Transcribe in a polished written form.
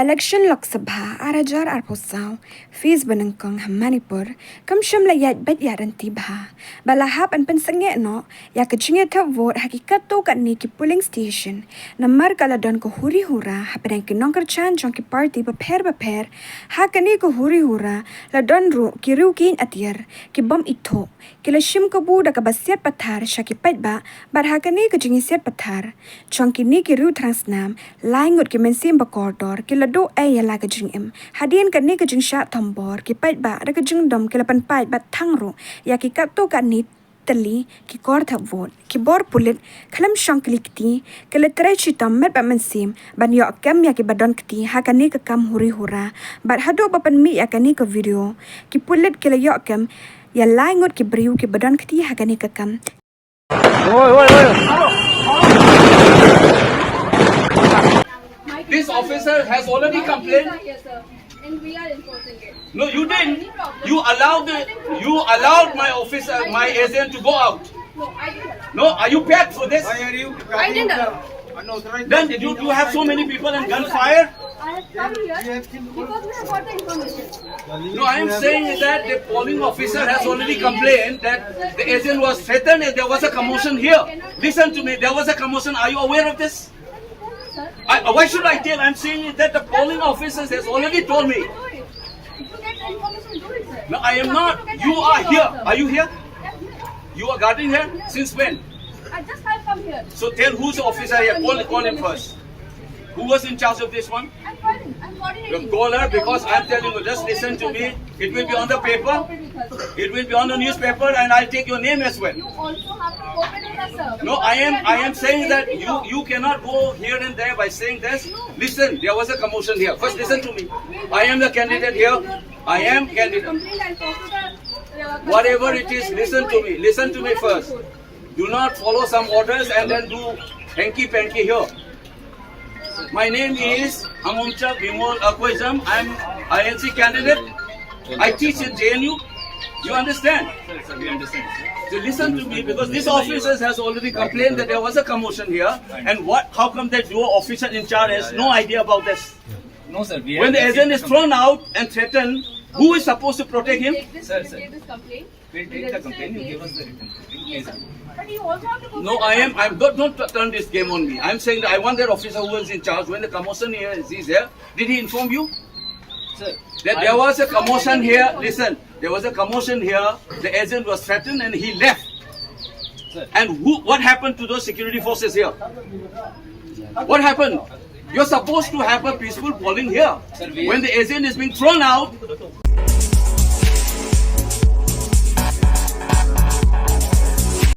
Election Lok Sabha Arajar Arposau Fees Banangkong Manipur Kam Shimla Yat Bet Yaranti Bha Balahap and Pensange no Yakachinga vote Hakikato Niki polling station Namar Kaladon ko Huri Hura Hapanaki Nonker Chan Jonki Party Baper Hakani ko Huri Hura Ladon Ru Kirukin Atir Kibom Ito Kilashim Kabu da Kabasiat Patar Shaki Petba But Hakani Kajingiset Patar Chonki Niki Ru Transnam Lying ut Kimensim Bakordor Kilado Aya Lagajing im Hadian ka Nikajing Shat Tombor Ki Pait Ba Rakajing Dom Kilapan Pait Bat Tangro Yaki Kato Kanit Tali Ki Korta Vote Ki Bor Pulit Kalam Shanklikti Kilatray Chitam Met Batmansim Ban Yok Kam Yaki Badon Kti Hakani ka Kam Huri Hura Bat Hado Bapan Mi Yakani ka video Ki Pulit Kila Yok Kam Ya Lying ut Ki Briu Ki Badon Kti Hakani ka Kam This officer has already complained. Yes, sir. And we are enforcing it. No, you didn't. You allowed my officer, my agent to go out. No, I didn't allow. No, are you paid for this? Why are you I didn't allow. Then you have so many people and gunfire? I have come here because we have got the information. No, I am saying that the polling officer has already complained that the agent was threatened and there was a commotion here. Listen to me, there was a commotion. Are you aware of this? Sir, Why should I tell? I'm saying that the polling officers has already told me. do it. If you get the information, do it, sir. No, I am You not. have to get You the are information here. also. Are you here? Yes, yes. You are guarding here? Since when? I just have come here. So tell who's the officer here. Call him first. Who was in charge of this one? I'm calling. I'm coordinating. You call her because I'm telling you, just listen to me. It will be on the paper. It will be on the newspaper and I'll take your name as well. You also have to cooperate with us, sir. No, I am saying that you cannot go here and there by saying this. Listen, there was a commotion here. First listen to me. I am the candidate here. I am candidate. Whatever it is, listen to me. Listen to me first. Do not follow some orders and then do hanky-panky here. My name is Amuncha Bimol Akwajam. I am INC candidate. I teach in JNU. You understand? Sir, we understand. So listen to me because this officer has already complained that there was a commotion here. And how come that your officer in charge has no idea about this? No, sir. We When the have agent is thrown out and threatened, who is supposed to protect him? Sir. Take this complaint. We'll take the complaint. You give us the written complaint. Yes, Please. sir. But you also have to cooperate No, with us. don't turn this game on me. I'm saying that I want that officer who was in charge when the commotion here is here. Did he inform you? Sir. That there was a commotion here. Listen, there was a commotion here. The agent was threatened and he left. Sir. And what happened to those security forces here? What happened? You're supposed to have a peaceful polling here. Sir, When the agent is being thrown out,